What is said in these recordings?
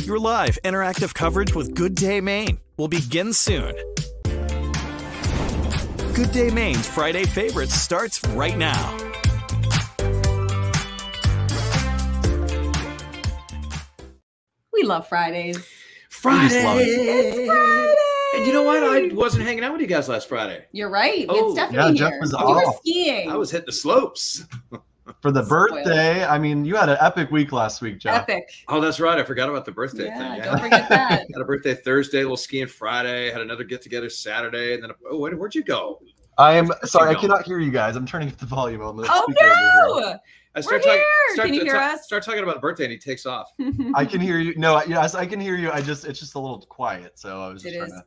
Your live, interactive coverage with Good Day Maine will begin soon. Good Day Maine's Friday Favorites starts right now. We love Fridays. Friday! And you know what? I wasn't hanging out with you guys last Friday. You're right. We had Stephanie Jeff here. was You were off. skiing. I was hitting the slopes. For the birthday, I mean, you had an epic week last week, Jeff. Epic. Oh, that's right. I forgot about the birthday thing. Yeah, don't forget that. Had a birthday Thursday, a little skiing Friday, had another get-together Saturday, and then, where'd you go? I am sorry, I cannot hear you guys. I'm turning up the volume on the speaker over here. No! We're here! Can you hear us? Start talking about the birthday, and he takes off. I can hear you. No, yes, I can hear you. It's just a little quiet, so I was just trying to.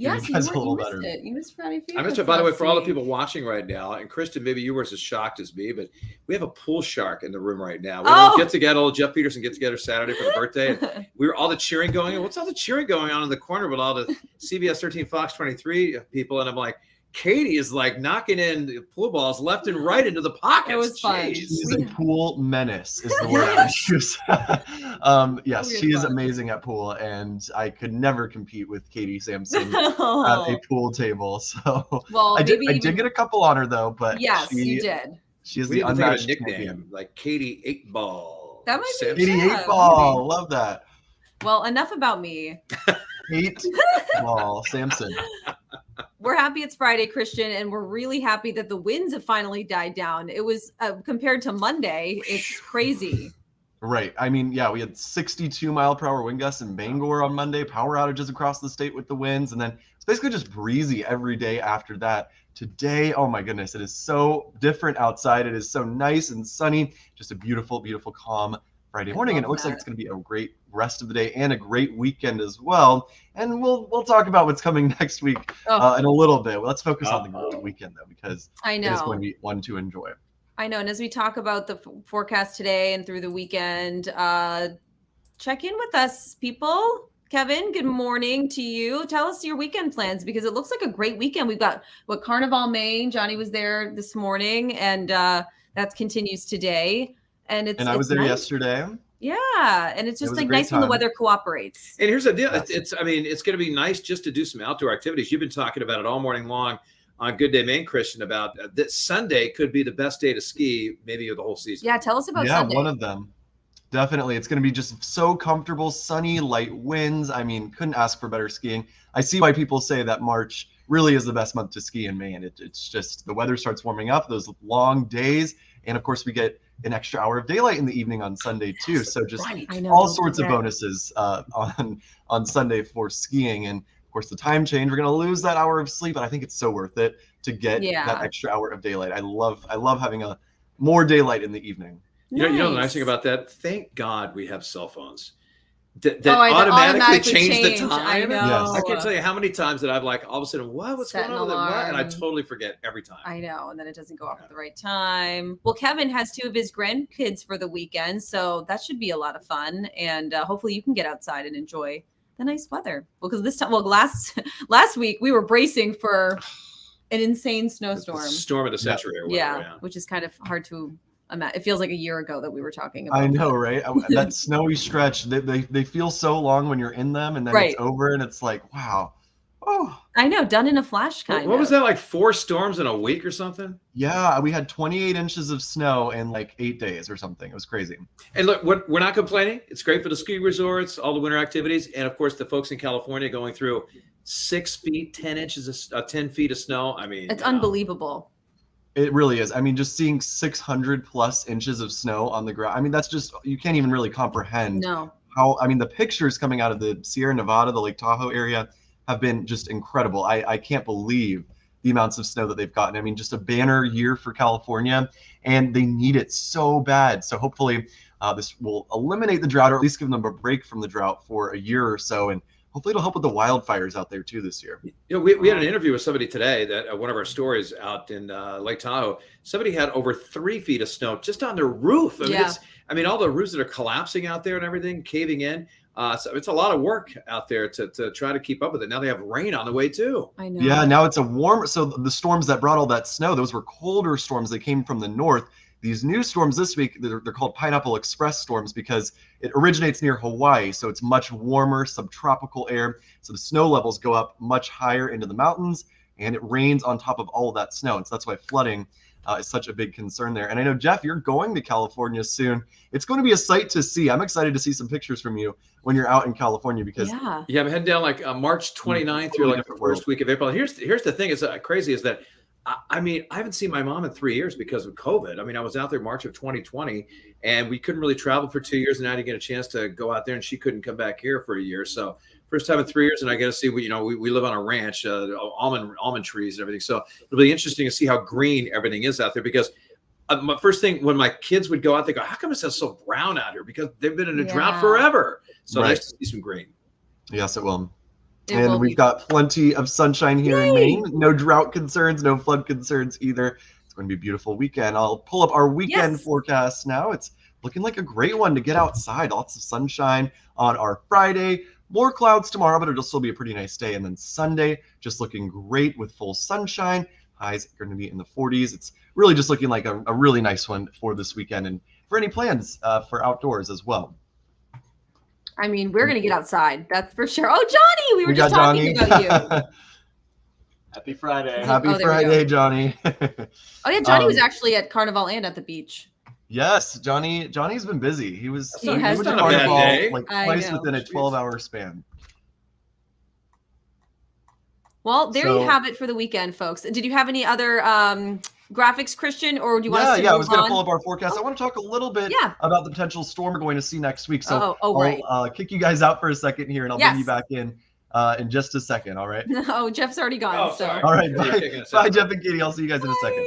Yes, you guys a you little missed better. it. You missed Friday Favorites. I missed it, by the way, for all the people watching right now, and Kristen, maybe you were as shocked as me, but we have a pool shark in the room right now. We don't get together, Jeff Peterson get together Saturday for the birthday. And we were all the cheering going on. What's all the cheering going on in the corner with all the CBS 13 Fox 23 people? And I'm like, Katie is like knocking in pool balls left and right into the pockets. It was fun. She's a pool menace is the word I use. Yes, she is amazing at pool, and I could never compete with Katie Sampson at a pool table. So I did get a couple on her though, but yes, you did. She is the unmatched nickname, champion. like Katie 8-Ball. That might be Katie 8-Ball. Love that. Well, enough about me. 8-Ball Sampson. We're happy it's Friday, Christian, and we're really happy that the winds have finally died down. It was compared to Monday, it's crazy. Right. I mean, yeah, we had 62 mile per hour wind gusts in Bangor on Monday, power outages across the state with the winds, and then it's basically just breezy every day after that. Today, oh my goodness, it is so different outside. It is so nice and sunny. Just a beautiful, beautiful, calm Friday morning, and it looks like it's going to be a great rest of the day and a great weekend as well. And we'll talk about what's coming next week in a little bit. Let's focus on the weekend though, because it is going to be one to enjoy. I know, and as we talk about the forecast today and through the weekend, check in with us, people. Kevin, good morning to you. Tell us your weekend plans, because it looks like a great weekend. We've got Carnival Maine. Johnny was there this morning, and that continues today. And I was there yesterday. Yeah, and it's just like nice when the weather cooperates. And here's the deal: it's going to be nice just to do some outdoor activities. You've been talking about it all morning long on Good Day Maine, Christian, about that Sunday could be the best day to ski, maybe of the whole season. Yeah, tell us about Sunday. Yeah, one of them. Definitely, it's going to be just so comfortable, sunny, light winds. I mean, couldn't ask for better skiing. I see why people say that March really is the best month to ski in Maine. It's just the weather starts warming up, those long days, and of course we get an extra hour of daylight in the evening on Sunday too. So just all sorts of bonuses on Sunday for skiing. And of course the time change, we're going to lose that hour of sleep, but I think it's so worth it to get that extra hour of daylight. I love having a more daylight in the evening. You know the nice thing about that? Thank God we have cell phones that automatically change the time. I know. Yes. I can't tell you how many times that I've like all of a sudden, what's going on with it? And I totally forget every time. I know, and then it doesn't go off at the right time. Well, Kevin has 2 of his grandkids for the weekend, so that should be a lot of fun. And hopefully you can get outside and enjoy the nice weather. Well, because this time, last week we were bracing for an insane snowstorm. Storm of the century or whatever. Yeah, which is kind of hard to imagine. It feels like a year ago that we were talking about. I know, right? That snowy stretch, they feel so long when you're in them, and then it's over, and it's like, wow. Oh, I know, done in a flash kind of. What was that, like 4 storms in a week or something? Yeah, we had 28 inches of snow in like 8 days or something. It was crazy. And look, we're not complaining. It's great for the ski resorts, all the winter activities, and of course the folks in California going through 6 feet, 10 inches, 10 feet of snow. I mean, it's unbelievable. It really is. I mean, just seeing 600 plus inches of snow on the ground. I mean, that's just, you can't even really comprehend how, I mean, the pictures coming out of the Sierra Nevada, the Lake Tahoe area have been just incredible. I can't believe the amounts of snow that they've gotten. I mean, just a banner year for California, and they need it so bad. So hopefully this will eliminate the drought, or at least give them a break from the drought for a year or so. And hopefully it'll help with the wildfires out there too this year. You know, we had an interview with somebody today that one of our stories out in Lake Tahoe, somebody had over 3 feet of snow just on their roof. I mean, all the roofs that are collapsing out there and everything, caving in. So it's a lot of work out there to try to keep up with it. Now they have rain on the way too. I know. Yeah, now it's a warm. So the storms that brought all that snow, those were colder storms that came from the north. These new storms this week, they're called Pineapple Express storms because it originates near Hawaii, so it's much warmer subtropical air. So the snow levels go up much higher into the mountains, and it rains on top of all of that snow. And so that's why flooding is such a big concern there. And I know, Jeff, you're going to California soon. It's going to be a sight to see. I'm excited to see some pictures from you when you're out in California because yeah, I'm heading down like March 29th through like the first week of April. Here's the thing is crazy is that I mean, I haven't seen my mom in 3 years because of COVID. I mean, I was out there March of 2020 and we couldn't really travel for 2 years. And now I didn't get a chance to go out there and she couldn't come back here for a year. So first time in 3 years. And I get to see, we live on a ranch, almond trees and everything. So it'll be interesting to see how green everything is out there because my first thing when my kids would go out, they go, how come it's so brown out here? Because they've been in a drought forever. So nice to see some green. Yes, it will. And we've got plenty of sunshine here in Maine. No drought concerns, no flood concerns either. It's going to be a beautiful weekend. I'll pull up our weekend forecast now. It's looking like a great one to get outside. Lots of sunshine on our Friday. More clouds tomorrow, but it'll still be a pretty nice day. And then Sunday, just looking great with full sunshine. Highs are going to be in the 40s. It's really just looking like a really nice one for this weekend and for any plans for outdoors as well. I mean, we're going to get outside. That's for sure. Oh, Johnny, we were just talking about you. Happy Friday. Happy Friday, Johnny. Oh, yeah. Johnny was actually at Carnival and at the beach. Yes, Johnny's been busy. He went to Carnival like twice within a 12-hour span. Well, there you have it for the weekend, folks. Did you have any other graphics, Christian, or do you want us to I was going to pull up our forecast. I want to talk a little bit about the potential storm we're going to see next week. So I'll kick you guys out for a second here, and I'll bring you back in just a second. All right? No, Jeff's already gone. Oh, sorry. All right. Bye, Jeff and Katie. I'll see you guys in a second.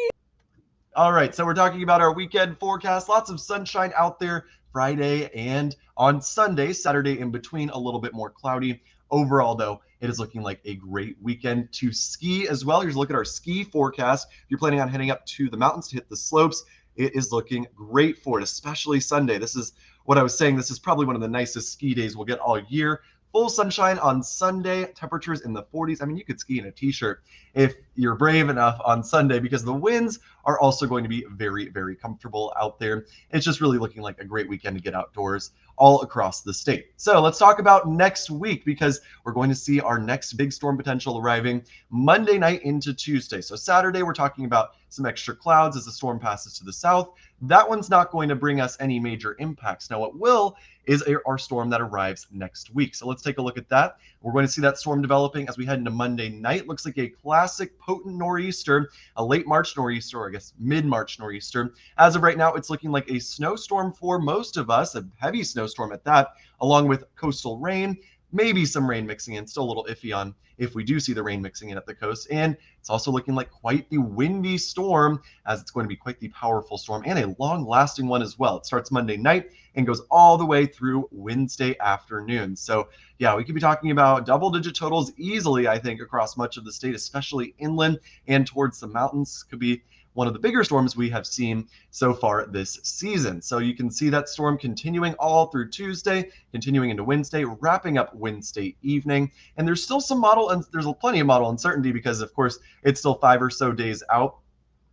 All right. So we're talking about our weekend forecast. Lots of sunshine out there Friday and on Sunday. Saturday in between, a little bit more cloudy. Overall, though, it is looking like a great weekend to ski as well. Here's a look at our ski forecast. If you're planning on heading up to the mountains to hit the slopes, it is looking great for it, especially Sunday. This is what I was saying. This is probably one of the nicest ski days we'll get all year. Full sunshine on Sunday, temperatures in the 40s. I mean, you could ski in a t-shirt if you're brave enough on Sunday because the winds are also going to be very, very comfortable out there. It's just really looking like a great weekend to get outdoors all across the state. So let's talk about next week because we're going to see our next big storm potential arriving Monday night into Tuesday. So Saturday, we're talking about some extra clouds as the storm passes to the south. That one's not going to bring us any major impacts. Now, what will is our storm that arrives next week. So let's take a look at that. We're going to see that storm developing as we head into Monday night. Looks like a classic potent nor'easter, a late March nor'easter, or I guess mid-March nor'easter. As of right now, it's looking like a snowstorm for most of us, a heavy snowstorm at that, along with coastal rain, maybe some rain mixing in. Still a little iffy on if we do see the rain mixing in at the coast. And it's also looking like quite the windy storm, as it's going to be quite the powerful storm and a long-lasting one as well. It starts Monday night and goes all the way through Wednesday afternoon. So yeah, we could be talking about double-digit totals easily, I think, across much of the state, especially inland and towards the mountains. Could be one of the bigger storms we have seen so far this season. So you can see that storm continuing all through Tuesday, continuing into Wednesday, wrapping up Wednesday evening. And there's still some there's plenty of model uncertainty because, of course, it's still 5 or so days out.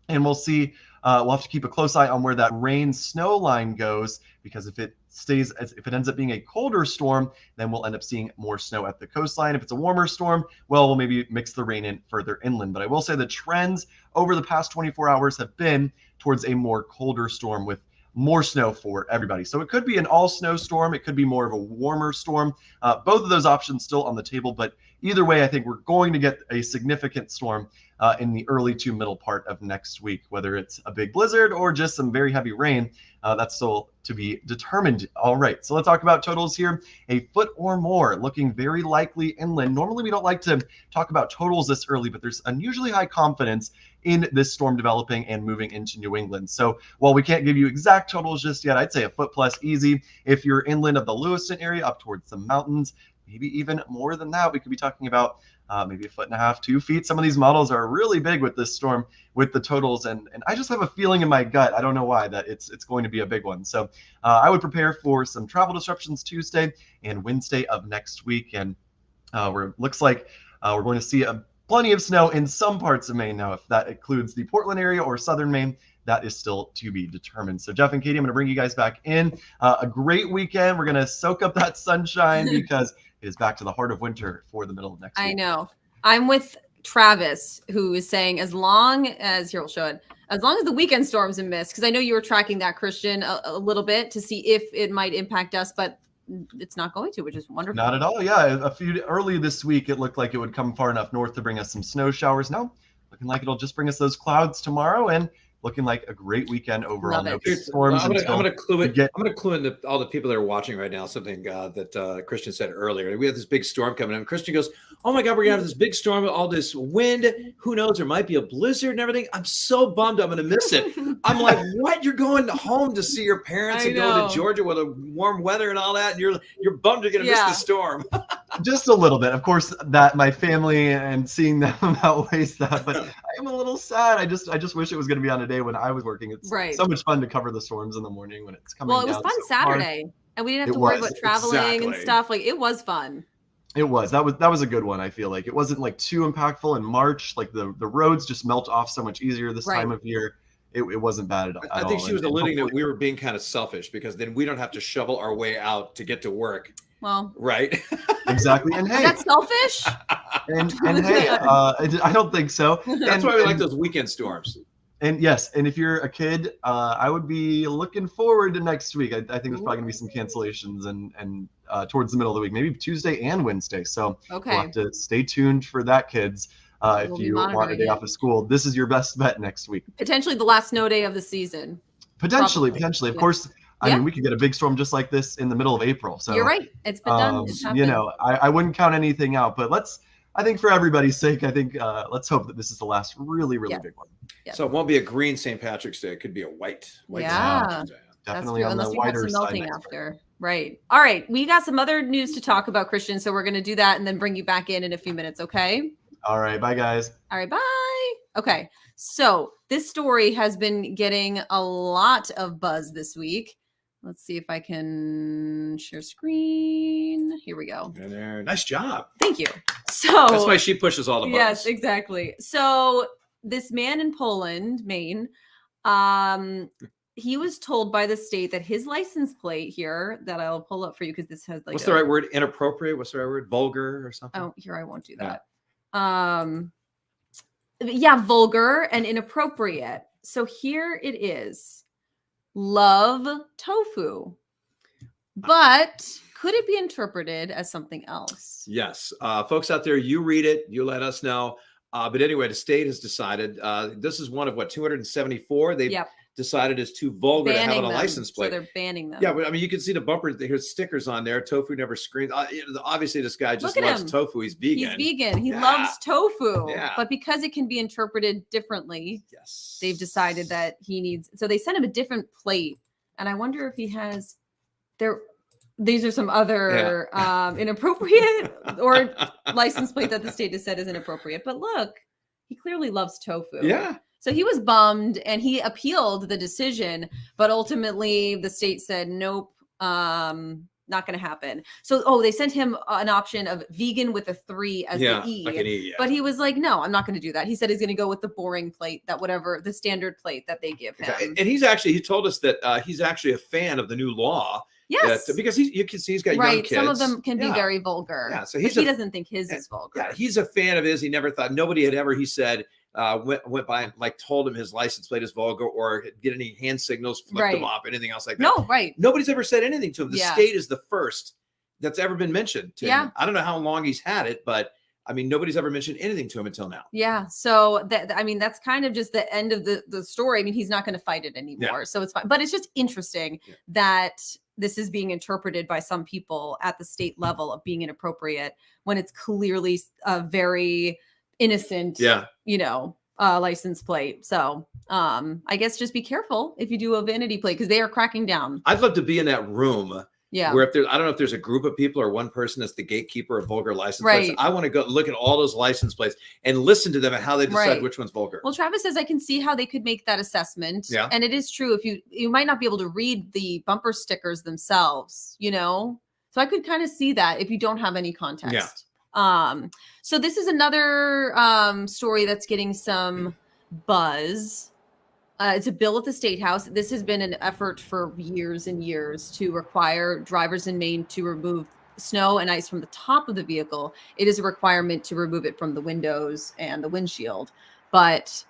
And we'll see, we'll have to keep a close eye on where that rain snow line goes, because if it ends up being a colder storm, then we'll end up seeing more snow at the coastline. If it's a warmer storm, well, we'll maybe mix the rain in further inland. But I will say the trends over the past 24 hours have been towards a more colder storm with more snow for everybody. So it could be an all snow storm. It could be more of a warmer storm. Both of those options still on the table, but either way, I think we're going to get a significant storm in the early to middle part of next week, whether it's a big blizzard or just some very heavy rain. That's still to be determined. All right, so let's talk about totals here. A foot or more, looking very likely inland. Normally, we don't like to talk about totals this early, but there's unusually high confidence in this storm developing and moving into New England. So while we can't give you exact totals just yet, I'd say a foot plus easy. If you're inland of the Lewiston area up towards the mountains, maybe even more than that, we could be talking about maybe 1.5 feet, 2 feet. Some of these models are really big with this storm, with the totals, and I just have a feeling in my gut, I don't know why, that it's going to be a big one. So I would prepare for some travel disruptions Tuesday and Wednesday of next week, and looks like we're going to see plenty of snow in some parts of Maine now. If that includes the Portland area or southern Maine, that is still to be determined. So Jeff and Katie, I'm going to bring you guys back in. A great weekend. We're going to soak up that sunshine because it is back to the heart of winter for the middle of next week. I know. I'm with Travis, who is saying as long as the weekend storms and mist, because I know you were tracking that, Christian, a little bit to see if it might impact us, but it's not going to, which is wonderful. Not at all. Yeah, early this week, it looked like it would come far enough north to bring us some snow showers. No, looking like it'll just bring us those clouds tomorrow, and looking like a great weekend overall. Love it. No storms. I'm going to clue in all the people that are watching right now something that Christian said earlier. We have this big storm coming in. Christian goes, "Oh my God, we're going to have this big storm with all this wind. Who knows? There might be a blizzard and everything. I'm so bummed I'm going to miss it." I'm like, "What? You're going home to see your parents and going to Georgia with a warm weather and all that, and you're bummed you're going to miss the storm." Just a little bit. Of course, that my family and seeing them outweighs that, but I am a little sad. I just wish it was going to be on a day when I was working. It's so much fun to cover the storms in the morning when it's coming down. Well, it was fun Saturday, and we didn't have to worry about traveling and stuff. Like, it was fun. It was. That was a good one, I feel like. It wasn't like too impactful in March. Like the roads just melt off so much easier this time of year. It wasn't bad at all. I think she was alluding that we were being kind of selfish because then we don't have to shovel our way out to get to work. Well, right. Exactly. And hey, is that selfish? And hey, I don't think so. That's why we like those weekend storms. And yes, and if you're a kid, I would be looking forward to next week. I think there's probably gonna be some cancellations and towards the middle of the week, maybe Tuesday and Wednesday. So we'll have to stay tuned for that, kids. If you want a day off of school, this is your best bet next week. Potentially the last snow day of the season. Potentially. Of course. I mean, we could get a big storm just like this in the middle of April. So you're right. It's been done. It's happened. I wouldn't count anything out, but I think for everybody's sake, let's hope that this is the last really big one. Yes. So it won't be a green St. Patrick's Day. It could be a white. Yeah. Definitely on the whiter side. After. Right. All right. We got some other news to talk about, Christian. So we're going to do that and then bring you back in a few minutes. Okay. All right. Bye, guys. All right. Bye. Okay. So this story has been getting a lot of buzz this week. Let's see if I can share screen. Here we go. Nice job. Thank you. So that's why she pushes all the buttons. Yes, exactly. So this man in Poland, Maine, he was told by the state that his license plate here, that I'll pull up for you because this has like what's the right word? Inappropriate? What's the right word? Vulgar or something? Oh, here, I won't do that. Vulgar and inappropriate. So here it is. Love tofu, but could it be interpreted as something else? Yes. Folks out there, you read it, you let us know. But anyway, the state has decided this is one of 274 they've decided is too vulgar to have on a license plate. So they're banning them. Yeah, but I mean, you can see the bumper. There's stickers on there. Tofu never screens. Obviously, this guy just loves tofu. He's vegan. He's vegan. He loves tofu. Yeah. But because it can be interpreted differently, they've decided that he needs. So they sent him a different plate, and I wonder if he has. These are some other inappropriate or license plate that the state has said is inappropriate. But look, he clearly loves tofu. Yeah. So he was bummed and he appealed the decision, but ultimately the state said, nope, not going to happen. So, they sent him an option of vegan with a 3 as the E. Like an E, But he was like, no, I'm not going to do that. He said he's going to go with the boring plate, the standard plate that they give him. And he told us that he's actually a fan of the new law. Yes. Because you can see he's got young kids. Some of them can be very vulgar. Yeah. So he doesn't think his is vulgar. Yeah. He's a fan of his. He never thought nobody had ever, he said, went by and told him his license plate is vulgar or get any hand signals, flipped them off, anything else like that. No, right. Nobody's ever said anything to him. The state is the first that's ever been mentioned to him. I don't know how long he's had it, but I mean, nobody's ever mentioned anything to him until now. Yeah. So that's kind of just the end of the story. I mean, he's not going to fight it anymore. So it's fine. But it's just interesting that this is being interpreted by some people at the state level of being inappropriate when it's clearly a very innocent, license plate. So I guess just be careful if you do a vanity plate because they are cracking down. I'd love to be in that room. Yeah. Where I don't know if there's a group of people or one person that's the gatekeeper of vulgar license plates. I want to go look at all those license plates and listen to them and how they decide which one's vulgar. Well, Travis says I can see how they could make that assessment. Yeah. And it is true. If you might not be able to read the bumper stickers themselves, So I could kind of see that if you don't have any context. Yeah. So this is another story that's getting some buzz. It's a bill at the State House. This has been an effort for years and years to require drivers in Maine to remove snow and ice from the top of the vehicle. It is a requirement to remove it from the windows and the windshield. But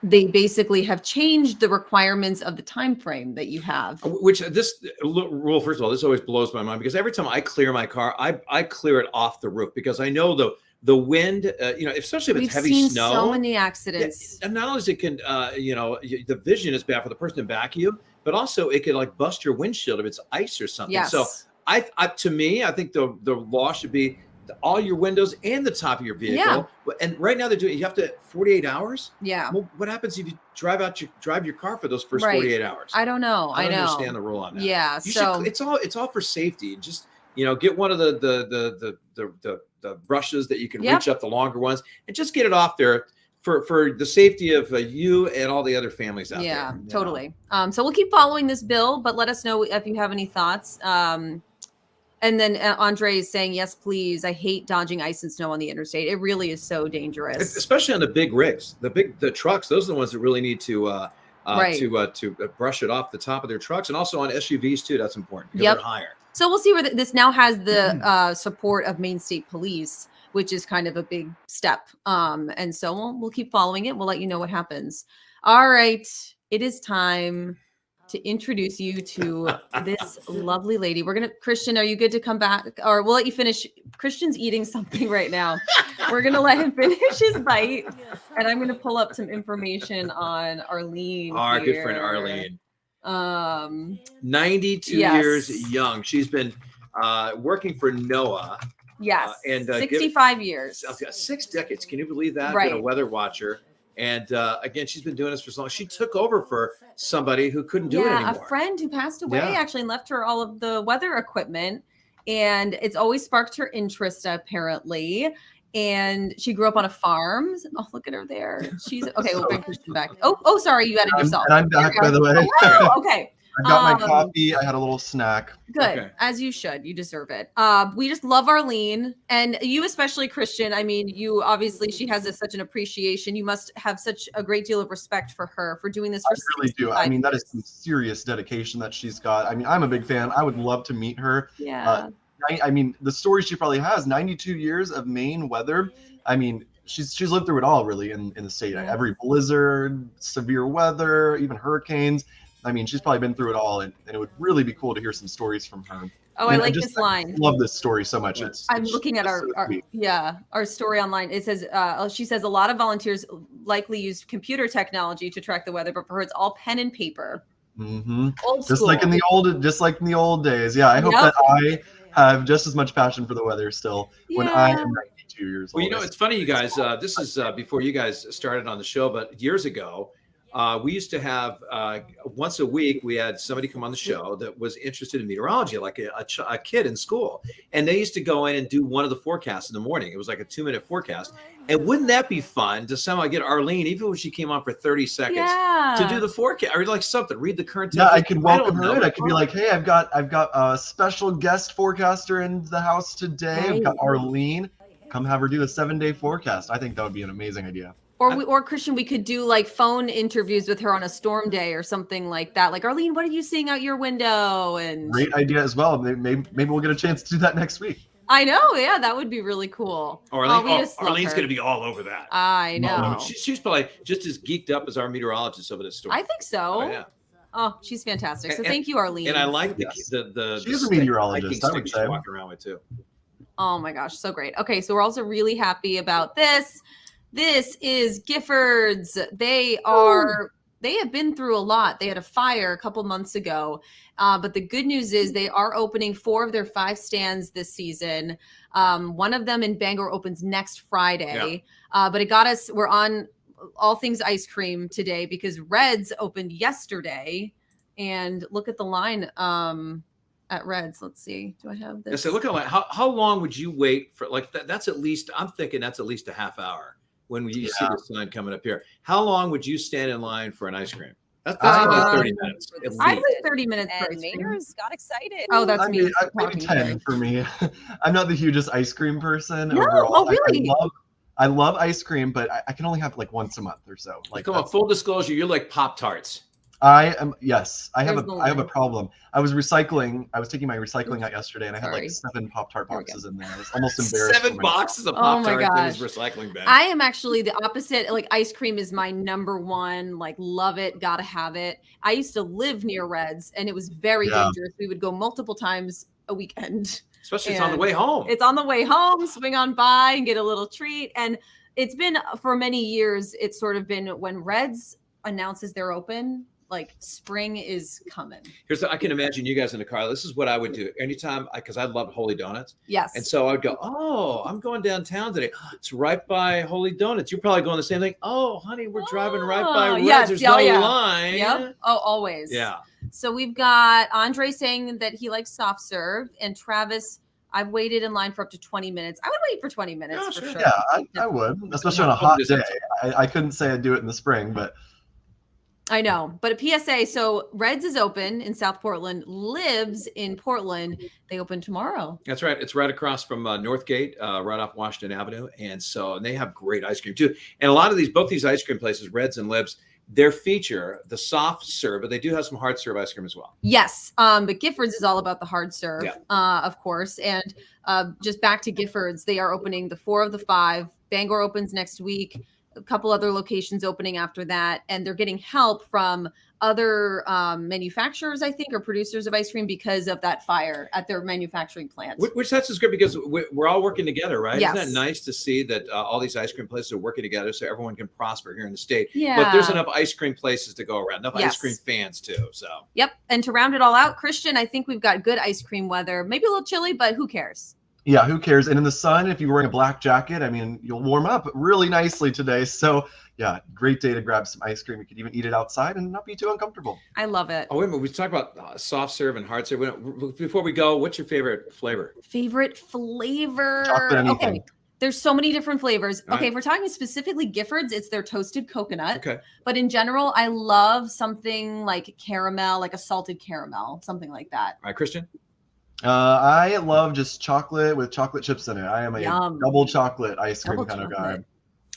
they basically have changed the requirements of the time frame that you have. Which this rule, first of all, this always blows my mind because every time I clear my car, I clear it off the roof because I know the wind, especially if it's heavy seen snow. So many accidents. And not only is it can, the vision is bad for the person in back of you, but also it could like bust your windshield if it's ice or something. Yes. So to me, I think the law should be all your windows and the top of your vehicle. Yeah. And right now they're doing, you have to 48 hours. Yeah. Well, what happens if you drive your car for those first 48 hours? I don't know. I don't understand the rule on that. Yeah. It's all for safety. Just, get one of the brushes that you can reach up, the longer ones, and just get it off there for the safety of you and all the other families out there. Yeah, totally. So we'll keep following this bill, but let us know if you have any thoughts. And then Andre is saying, yes, please. I hate dodging ice and snow on the interstate. It really is so dangerous. Especially on the big rigs, the trucks. Those are the ones that really need to brush it off the top of their trucks, and also on SUVs too. That's important because they're higher. So we'll see where this now has the support of Maine State Police, which is kind of a big step. And so we'll keep following it. We'll let you know what happens. All right. It is time to introduce you to this lovely lady. Christian, are you good to come back? Or we'll let you finish. Christian's eating something right now. We're going to let him finish his bite. And I'm going to pull up some information on Arlene. Our good friend Arlene. 92 years young. She's been working for NOAA. Yes. And 65 years. 6 decades. Can you believe that? Right. Been a weather watcher. And again, she's been doing this for so long. She took over for somebody who couldn't do it anymore. A friend who passed away actually and left her all of the weather equipment. And it's always sparked her interest, apparently. And she grew up on a farm. Oh, look at her there. She's okay. We'll bring Christian back. Oh, sorry, you added yourself. And I'm back, by the way. Oh, wow, okay. I got my coffee. I had a little snack. Good, as you should. You deserve it. We just love Arlene, and you especially, Christian. I mean, you obviously, she has such an appreciation. You must have such a great deal of respect for her for doing this. I really do. I mean, that is some serious dedication that she's got. I mean, I'm a big fan. I would love to meet her. Yeah. I mean, the story she probably has, 92 years of Maine weather. I mean, she's lived through it all, really, in the state. Yeah. Every blizzard, severe weather, even hurricanes. I mean, she's probably been through it all, and it would really be cool to hear some stories from her. Oh, I like this line. I love this story so much. I'm looking at our story online. It says, she says a lot of volunteers likely use computer technology to track the weather, but for her, it's all pen and paper. Mm-hmm. Old just school. like in the old days. Yeah, I hope that I have just as much passion for the weather still when I am 92 years old. Well, it's funny, you guys. This is before you guys started on the show, but years ago, we used to have once a week, we had somebody come on the show that was interested in meteorology, like a kid in school. And they used to go in and do one of the forecasts in the morning. It was like a 2-minute forecast. And wouldn't that be fun to somehow get Arlene, even when she came on for 30 seconds, to do the forecast or like something, read the current temperature? Yeah, I could welcome her in. I could be like, hey, I've got a special guest forecaster in the house today. I've got Arlene. Come have her do a 7-day forecast. I think that would be an amazing idea. Or Christian, we could do like phone interviews with her on a storm day or something like that. Like, Arlene, what are you seeing out your window? And great idea as well. Maybe we'll get a chance to do that next week. I know. Yeah, that would be really cool. Arlene's going to be all over that. I know. She's probably just as geeked up as our meteorologist over this story. I think so. Oh, yeah. Oh, she's fantastic. So thank you, Arlene. And I like the she's a meteorologist. I would say. Walking around with too. Oh my gosh, so great. Okay, so we're also really happy about this. This is Giffords. They have been through a lot. They had a fire a couple months ago. But the good news is they are opening 4 of their 5 stands this season. One of them in Bangor opens next Friday. Yeah. But it got us, we're on all things ice cream today because Reds opened yesterday. And look at the line at Reds. Let's see. Do I have this? So look at the line. How long would you wait for like that? That's at least, I'm thinking that's at least a half hour. When you see the sign coming up here, how long would you stand in line for an ice cream? That's probably 30 minutes. I think 30 minutes. And Mainers got excited. Oh, that's me. Maybe 10 for me. I'm not the hugest ice cream person No, overall. oh, really? I love ice cream, but I can only have like once a month or so. Like, Come on, full disclosure, you're like Pop-Tarts. Yes, I have There's a the line. problem. I was taking my recycling out yesterday, and I had Sorry. like 7 Pop-Tart There we boxes in there. I was almost embarrassed. 7 for myself. boxes of Oh my Pop-Tarts in his gosh. recycling bin. I am actually the opposite. Like ice cream is my number one, like love it, gotta have it. I used to live near Red's and it was very Yeah. dangerous. We would go multiple times a weekend. Especially it's on the And way home. It's on the way home, swing on by and get a little treat. And it's been for many years, it's sort of been when Red's announces they're open, like spring is coming. I can imagine you guys in the car. This is what I would do anytime, because I love Holy Donuts. Yes. And so I'd go, oh, I'm going downtown today. It's right by Holy Donuts. You're probably going the same thing. Oh, honey, we're driving right by Red's. Yes. There's Oh, no yeah. line. Yep. Oh, always. Yeah. So we've got Andre saying that he likes soft serve, and Travis, I've waited in line for up to 20 minutes. I would wait for 20 minutes Oh, for sure. sure. Yeah, I would, especially on a hot day. I couldn't say I'd do it in the spring, but I know. But a PSA, so Red's is open in South Portland, Lives in Portland. They open tomorrow. That's right. It's right across from Northgate, right off Washington Avenue. And they have great ice cream too. And a lot of both these ice cream places, Red's and Libs, their feature the soft serve, but they do have some hard serve ice cream as well. Yes. But Giffords is all about the hard serve, of course. And just back to Giffords, they are opening the 4 of the 5. Bangor opens next week. A couple other locations opening after that, and they're getting help from other manufacturers, I think, or producers of ice cream because of that fire at their manufacturing plant. Which that's just good because we're all working together, right? Yes. Isn't that nice to see that all these ice cream places are working together so everyone can prosper here in the state? Yeah. But there's enough ice cream places to go around, enough Yes. ice cream fans too. So. Yep. And to round it all out, Christian, I think we've got good ice cream weather. Maybe a little chilly, but who cares? yeah, who cares? And in the sun, if you're wearing a black jacket, I mean, you'll warm up really nicely today. So yeah, great day to grab some ice cream. You could even eat it outside and not be too uncomfortable. I love it. Oh, wait a minute. We talked about soft serve and hard serve. Before we go, what's your favorite flavor? Favorite flavor? Chocolate anything. Okay. There's so many different flavors. All Okay, right. if we're talking specifically Giffords, it's their toasted coconut. Okay. But in general, I love something like caramel, like a salted caramel, something like that. All right, Christian? I love just chocolate with chocolate chips in it. I am a Yum. double chocolate ice cream Double kind of guy. chocolate.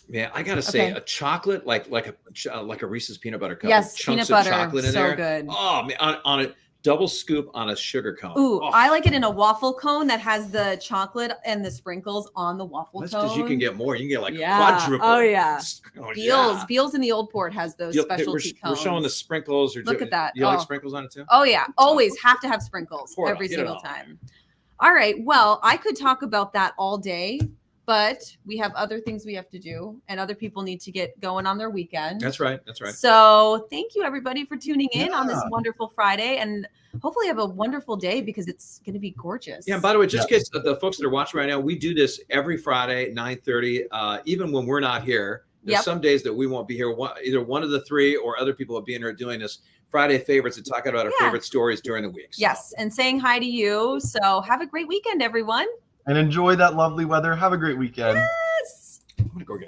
Man, I gotta say, Okay. a chocolate like a Reese's peanut butter cup. Yes, with chunks peanut butter, of chocolate in so there. good. Oh man, on a double scoop on a sugar cone. Ooh, oh, I like it in a waffle cone that has the chocolate and the sprinkles on the waffle that's cone. because you can get more. You can get like Yeah. quadruple. Oh, yeah. Oh, Beals. yeah. Beals in the Old Port has those We're specialty cones. showing the sprinkles. Look at that. You like Oh. sprinkles on it too? Oh yeah, always have to have sprinkles Pour it every on, get it single on. time. All right, well, I could talk about that all day, but we have other things we have to do, and other people need to get going on their weekend. That's right. That's right. So thank you everybody for tuning in on this Yeah. wonderful Friday, and hopefully have a wonderful day because it's going to be gorgeous. Yeah. And by the way, just in case the folks that are watching right now, we do this every Friday, 9:30. Even when we're not here, there's Yep. some days that we won't be here. Either one of the three or other people will be in here doing this Friday favorites and talking about our Yeah. favorite stories during the week. So. Yes, and saying hi to you. So have a great weekend, everyone. And enjoy that lovely weather. Have a great weekend. Yes. I'm gonna go get